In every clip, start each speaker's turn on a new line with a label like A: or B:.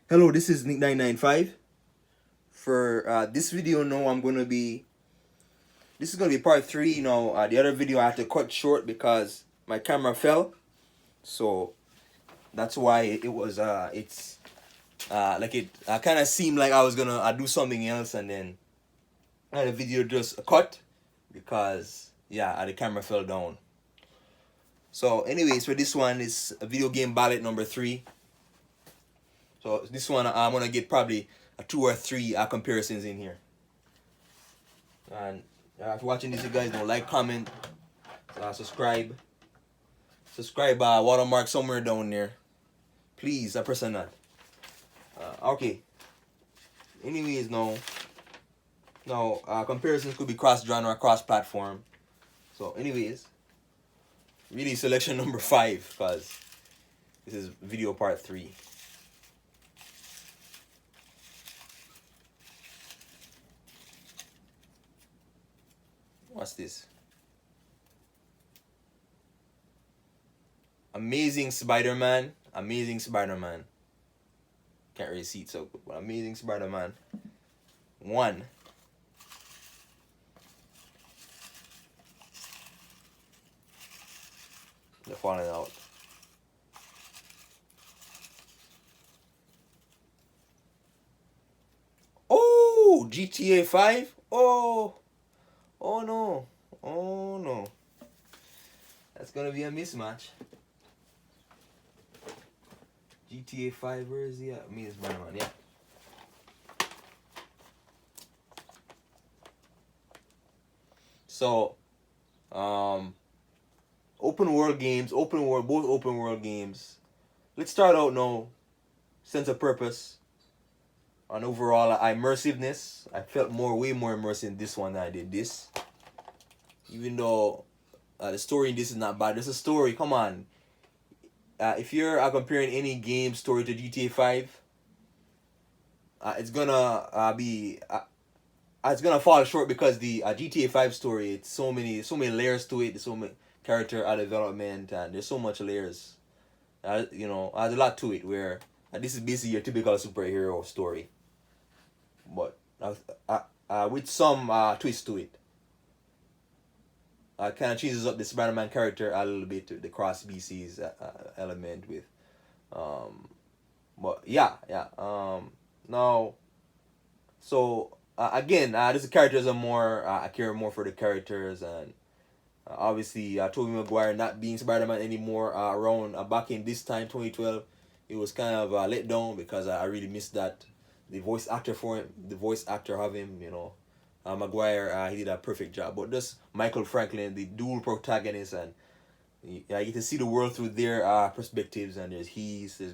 A: Hello, this is Nick995. For this video, no, this is gonna be part three. The other video I had to cut short because my camera fell, so that's why it was it's like it kind of seemed like I was gonna do something else, and then the video just cut because the camera fell down. So, anyways, for this one, it's a video game ballot number 3. So this one I'm gonna get probably a 2 or 3 comparisons in here. And if you're watching this, you guys don't like, comment, subscribe. Watermark somewhere down there. Please, I press on that. Okay. Anyways, comparisons could be cross-genre, cross-platform. So, anyways, really selection number 5 because this is video part 3. What's this? Amazing SpiderMan. Amazing SpiderMan. Can't really see it so good, but Amazing SpiderMan 1. They're falling out. Oh, GTA 5. Oh no. Oh no. That's gonna be a mismatch. GTA 5, where is he at? Me, it's Spider-Man, yeah. So, open world games, both open world games. Let's start out now. Sense of purpose. On overall immersiveness, I felt way more immersed in this one than I did this. Even though the story in this is not bad, there's a story. Come on, if you're comparing any game story to GTA 5, it's gonna it's gonna fall short because the GTA 5 story, it's so many layers to it. There's so many character development, and there's so much layers. There's a lot to it. Where this is basically your typical superhero story, but with some twist to it. Kind of changes up the Spider-Man character a little bit, the cross species element with, but now, so again, these characters are more. I care more for the characters, and obviously, Tobey Maguire not being Spider-Man anymore around back in this time 2012, it was kind of let down because I really missed that the voice actor of him, Maguire, he did a perfect job. But just Michael Franklin, the dual protagonist, and you get to see the world through their perspectives. And there's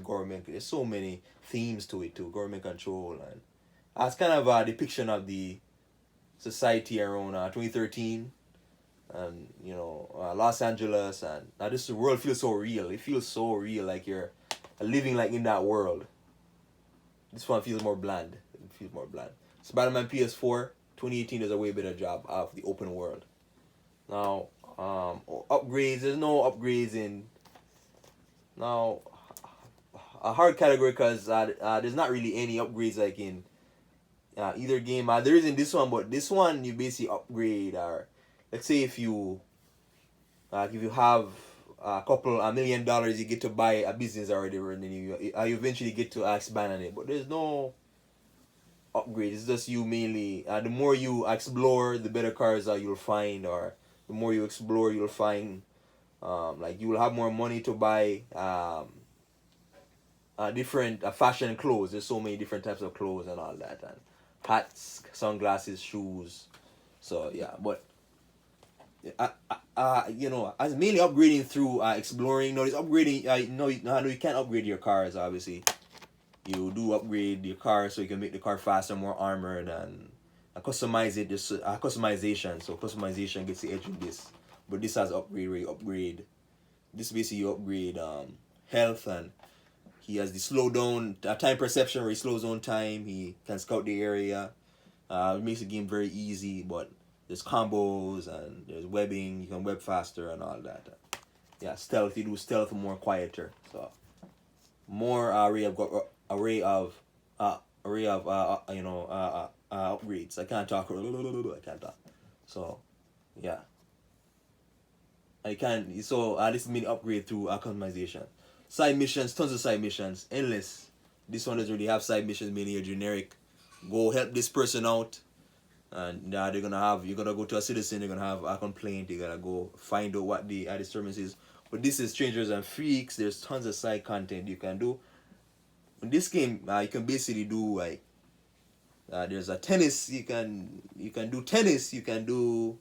A: government. There's so many themes to it too. Government control, and it's kind of a depiction of the society around 2013, and Los Angeles, and this world feels so real. It feels so real, like you're living like in that world. This one feels more bland. It feels more bland. Spider-Man PS4 2018 does a way better job of the open world. Now, upgrades. There's no upgrades in now a hard category because there's not really any upgrades like in either game. There is in this one, but this one you basically upgrade. Or let's say if you have $2 million, you get to buy a business already, and then you eventually get to expand on it. But there's no upgrade. It's just you mainly. The more you explore, the better cars you'll find, or the more you explore, you'll find. Like you will have more money to buy different fashion clothes. There's so many different types of clothes and all that, and hats, sunglasses, shoes. So yeah, but I was mainly upgrading through exploring. No, it's upgrading. No, you can't upgrade your cars. Obviously, you do upgrade your car so you can make the car faster, more armored, and customize it. Just customization. So customization gets the edge in this. But this has upgrade where you upgrade. This basically you upgrade health, and he has the slow down time perception where he slows down time. He can scout the area. It makes the game very easy, but there's combos and there's webbing. You can web faster and all that. Yeah, stealth. You do stealth more quieter. So more array of array of upgrades. I can't talk. I can't talk. So yeah, I can. So this is mini upgrade through customization. Side missions, tons of side missions, endless. This one doesn't really have side missions, mainly a generic. Go help this person out, and they're gonna have. You're gonna go to a citizen. They're gonna have a complaint. You gotta go find out what the disturbance is. But this is strangers and freaks. There's tons of side content you can do. In this game, you can basically do like there's a tennis. You can do tennis. You can do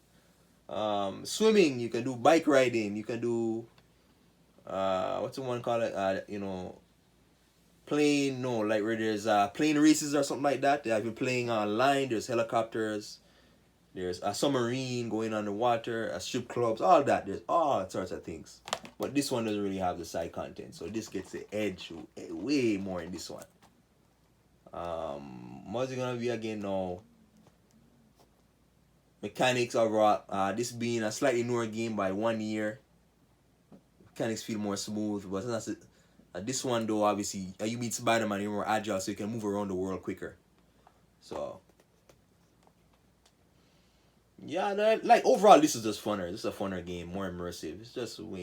A: swimming. You can do bike riding. You can do what's the one called it? Plane. No, like where there's plane races or something like that. If you're playing online, there's helicopters. There's a submarine going underwater, strip clubs, all that. There's all sorts of things. But this one doesn't really have the side content. So this gets the edge way more in this one. What's it going to be again now? Mechanics overall. This being a slightly newer game by 1 year. Mechanics feel more smooth. But that's this one though, obviously, you meet Spider-Man, you're more agile so you can move around the world quicker. So... yeah, like overall, this is just funner. This is a funner game, more immersive. It's just and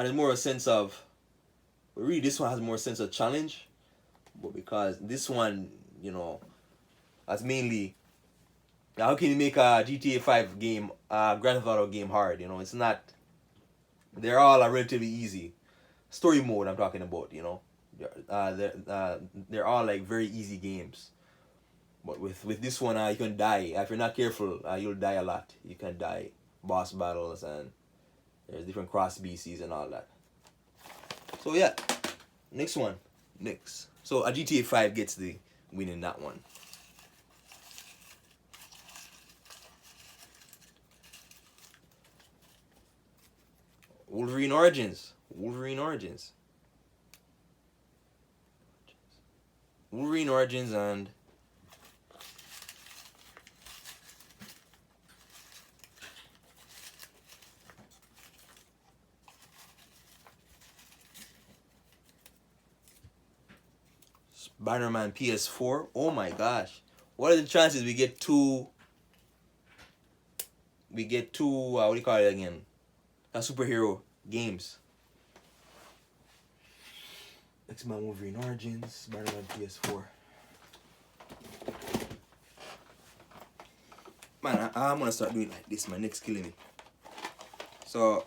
A: it's more a sense of. But really, this one has more sense of challenge, but because this one, that's mainly. How can you make a GTA 5 game, Grand Theft Auto game hard? It's not. They're all relatively easy. Story mode, I'm talking about. They're all like very easy games. But with this one, you can die. If you're not careful, you'll die a lot. You can die boss battles, and there's different cross species and all that. So yeah, next one. So a GTA 5 gets the win in that one. Wolverine Origins. And SpiderMan PS4. Oh my gosh. What are the chances we get two what do you call it again? Superhero games. X-Men Wolverine Origins, SpiderMan PS4. Man, I'm gonna start doing like this. My neck's killing me. So,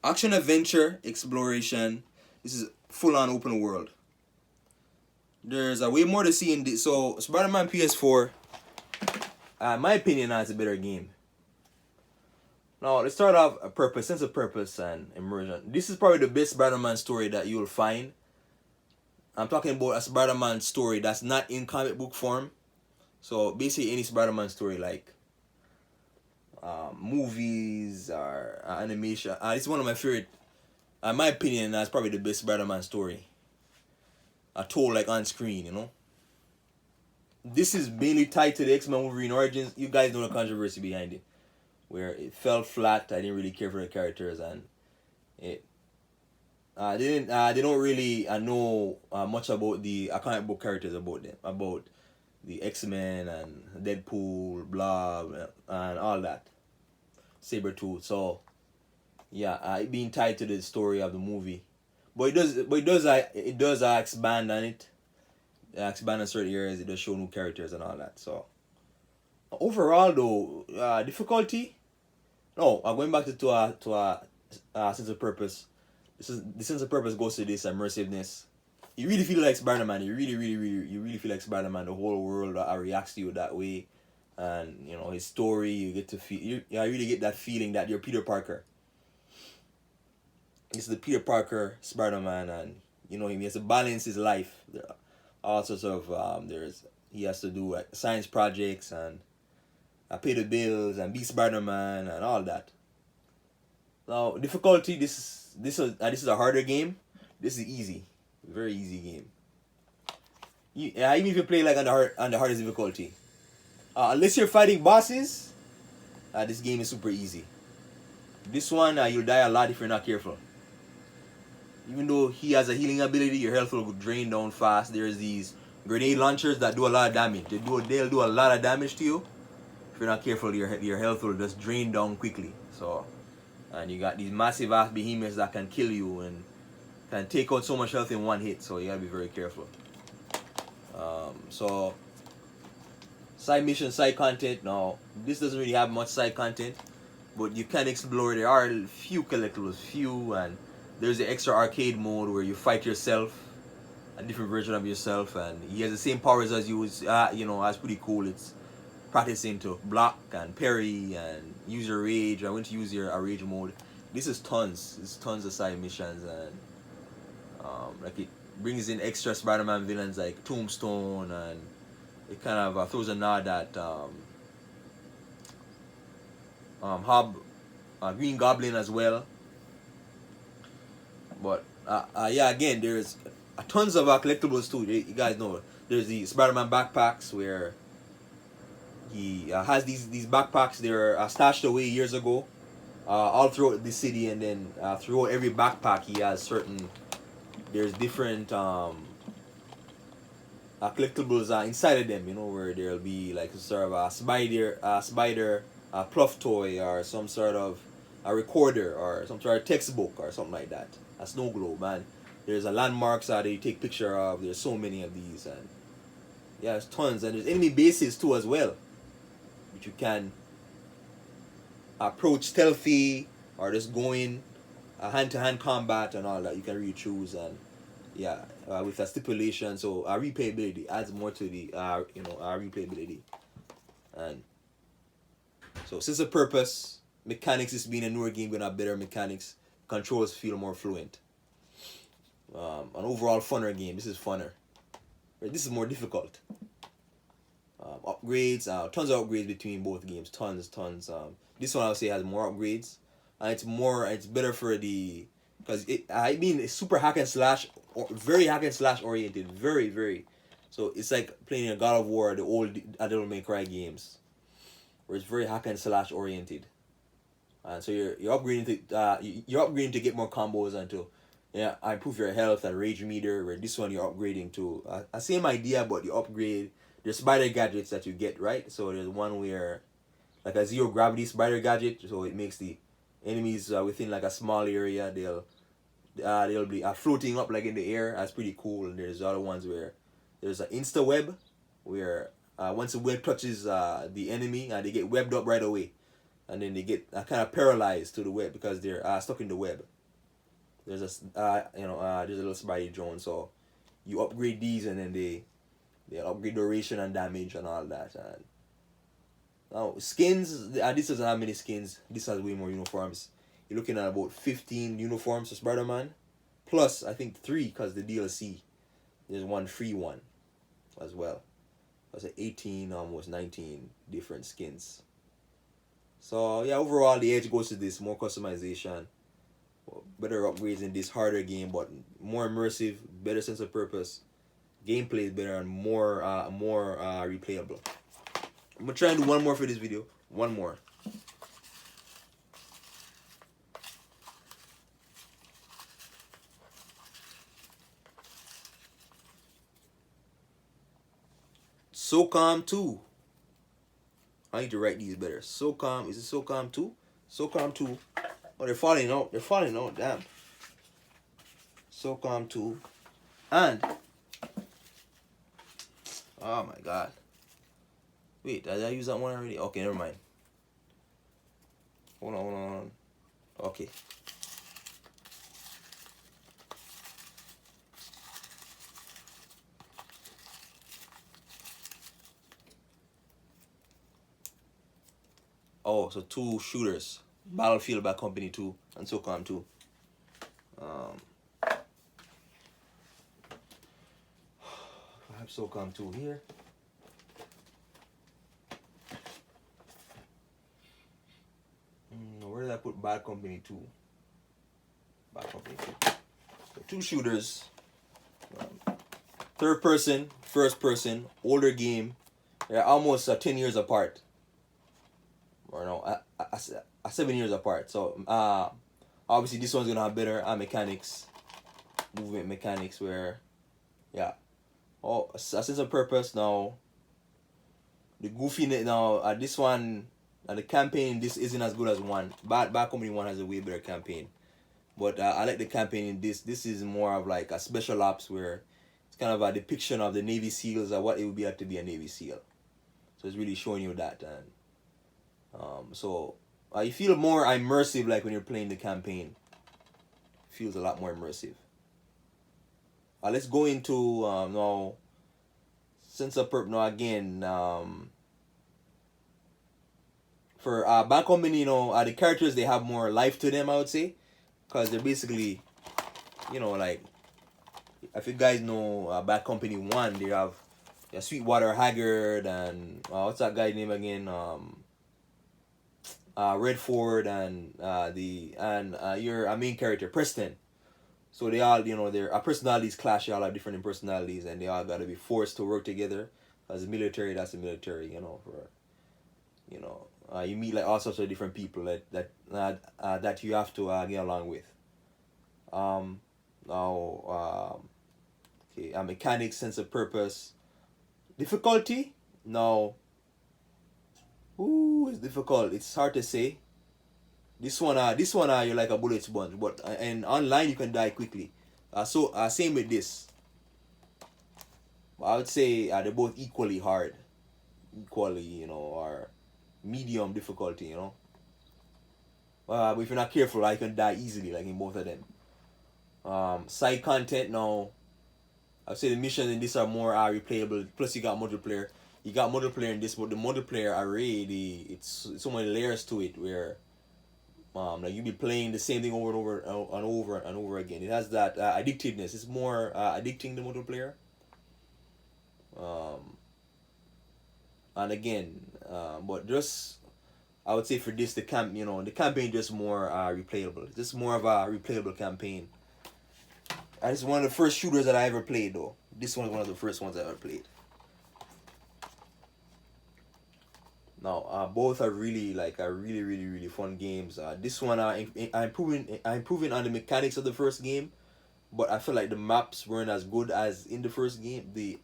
A: action adventure exploration. This is full on open world. There's a way more to see in this. So, Spider-Man PS4, in my opinion, is a better game. Now, let's start off sense of purpose and immersion. This is probably the best Spider-Man story that you'll find. I'm talking about a Spider-Man story that's not in comic book form. So basically any Spider-Man story like movies or animation. This is one of my favorite, in my opinion, that's probably the best Spider-Man story. Told like on screen, This is mainly tied to the X-Men Wolverine Origins. You guys know the controversy behind it. Where it fell flat. I didn't really care for the characters, and it they don't really know much about the comic book characters about the X-Men and Deadpool, blah, and all that. Sabretooth. So yeah, it being tied to the story of the movie, but it does expand on it. Expand on certain areas. It does show new characters and all that. So overall, though, difficulty. No, I'm going back to a sense of purpose. The sense of purpose goes to this immersiveness. You really feel like Spider-Man. You really feel like Spider-Man. The whole world reacts to you that way, and his story. You get to feel. I really get that feeling that you're Peter Parker. It's the Peter Parker Spider-Man, and he has to balance his life. There are all sorts of he has to do like science projects and pay the bills and be Spider-Man and all that. Now difficulty. This is a harder game. This is easy, very easy game. Even if you play like on the hardest difficulty, unless you're fighting bosses, this game is super easy. This one you'll die a lot if you're not careful. even though he has a healing ability, your health will drain down fast. There's these grenade launchers that do a lot of damage. They'll do a lot of damage to you. If you're not careful, your health will just drain down quickly. So, and you got these massive ass behemoths that can kill you and can take out so much health in one hit. So you gotta be very careful. So side mission, side content. Now this doesn't really have much side content, but you can explore. There are a few collectibles, and there's the extra arcade mode where you fight yourself, a different version of yourself, and he has the same powers as you. That's pretty cool. It's practicing to block and parry and use your rage. I went to use your rage mode. This is tons. It's tons of side missions, and like it brings in extra SpiderMan villains like Tombstone, and it kind of throws a nod at Green Goblin as well. But yeah, again, there's tons of collectibles too. You guys know there's the Spider-Man backpacks where he has these backpacks. They're stashed away years ago, all throughout the city, and then throughout every backpack he has certain. There's different collectibles inside of them, where there'll be like sort of a spider pluff toy, or some sort of a recorder, or some sort of textbook, or something like that. A snow globe, man. There's a landmarks that you take picture of. There's so many of these, and yeah, there's tons, and there's enemy bases too as well, which you can approach stealthy or just going hand-to-hand combat and all that. You can really choose, and yeah, with a stipulation, so replayability adds more to the replayability, and so since the purpose mechanics is being a newer game, gonna have better mechanics, controls feel more fluent. An overall funner game. This is funner. Right? This is more difficult. Upgrades, tons of upgrades between both games. Tons. This one I would say has more upgrades, and it's better for the, because it's super hack and slash, or very hack and slash oriented, very. So it's like playing a God of War, the old Devil May Cry games, where it's very hack and slash oriented, and so you're upgrading to get more combos and to improve your health and rage meter. Where this one you're upgrading to a same idea, but you upgrade. There's spider gadgets that you get, right? So there's one where like a zero gravity spider gadget, so it makes the enemies within like a small area, they'll be floating up like in the air. That's pretty cool. And there's other ones where there's an insta web, where once the web touches the enemy, they get webbed up right away, and then they get kind of paralyzed to the web because they're stuck in the web. There's there's a little spidey drone, so you upgrade these, and then they upgrade duration and damage and all that. And now skins, this doesn't have many skins. This has way more uniforms. You're looking at about 15 uniforms for Spider-Man, plus I think 3 because the DLC. There's one free one as well. That's 18, almost 19 different skins. So yeah, overall the edge goes to this: more customization, better upgrades in this harder game, but more immersive, better sense of purpose, gameplay is better, and more replayable. I'm gonna try and do one more for this video. One more. SOCOM 2. I need to write these better. SOCOM, is it SOCOM 2? SOCOM 2. Oh, they're falling out. Damn. SOCOM 2. And oh my god. Wait, did I use that one already? Okay, never mind. Hold on. Okay. Oh, so 2 shooters. Battlefield by Company 2 and SOCOM 2. I have SOCOM 2 here. Where did I put Bad Company 2? Bad Company 2. So 2 shooters. Third person, first person, older game. They're almost 10 years apart. Or no, 7 years apart. So obviously this one's gonna have better mechanics. movement mechanics where, yeah, oh, a sense of purpose. Now the goofiness now, this one, the campaign, this isn't as good as one. Bad Company 1 has a way better campaign, but I like the campaign in this. This is more of like a special ops where it's kind of a depiction of the Navy SEALs or what it would be like to be a Navy SEAL. So it's really showing you that, and so you feel more immersive like when you're playing the campaign. It feels a lot more immersive. Let's go into now sense of purpose. Now again, for Bad Company, the characters, they have more life to them, I would say, because they're basically, like, if you guys know Bad Company 1, they have Sweetwater Haggard and what's that guy's name again? Redford and your main character Preston. So they all, their personalities clash. They all have different personalities, and they all got to be forced to work together. As the military, that's the military. You meet like all sorts of different people that you have to get along with. Mechanics, sense of purpose, difficulty. Now, it's difficult. It's hard to say. This one, you're like a bullet sponge, but and online you can die quickly. Same with this. I would say they're both equally hard, or medium difficulty, but if you're not careful, you can die easily, like in both of them. Side content now, I'd say the missions in this are more replayable. Plus, you got multiplayer. You got multiplayer in this, but the multiplayer array, it's so many layers to it where like you be playing the same thing over and over and over and over again. It has that addictiveness. It's more addicting, the multiplayer. And again, but just I would say for this, the campaign just more replayable. Just more of a replayable campaign. And it's one of the first shooters that I ever played, though. This one is one of the first ones I ever played. Now, both are really really fun games. This one, I'm improving on the mechanics of the first game, but I feel like the maps weren't as good as in the first game. The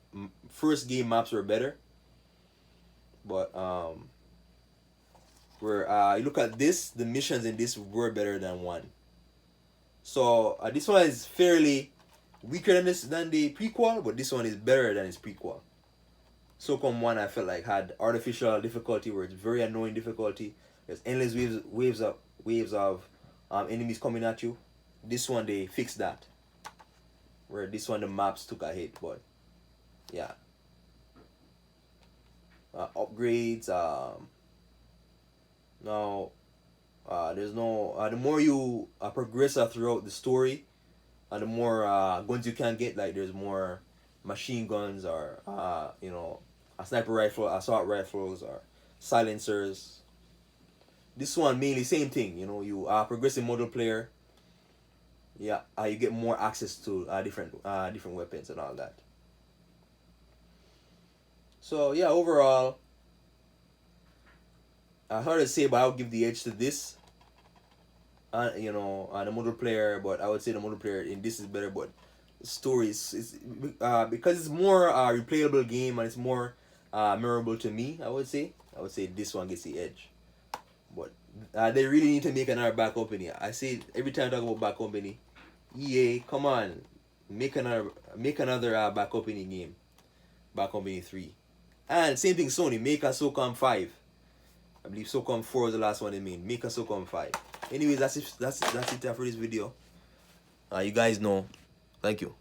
A: first game maps were better, but where you look at this, the missions in this were better than one. So this one is fairly weaker than the prequel, but this one is better than its prequel. SOCOM 1 I felt like had artificial difficulty where it's very annoying difficulty. There's endless waves of enemies coming at you. This one they fixed that. Where this one the maps took a hit, but yeah. Upgrades. Now there's no the more you progress throughout the story, and the more guns you can get. Like there's more machine guns or a sniper rifle, assault rifles, or silencers. This one mainly same thing. You progress in multiplayer. Yeah, you get more access to different weapons and all that. So yeah, overall, hard to say, but I'll give the edge to this. The multiplayer, but I would say the multiplayer in this is better. But the story is because it's more replayable game and it's more memorable to me. I would say this one gets the edge. But they really need to make another Bad Company. I say every time I talk about Bad Company, EA, come on, make another Bad Company game, Bad Company 3, and same thing Sony, make a SOCOM 5. I believe SOCOM 4 was the last one they made. Make a SOCOM 5. Anyways, that's it for this video. You guys know. Thank you.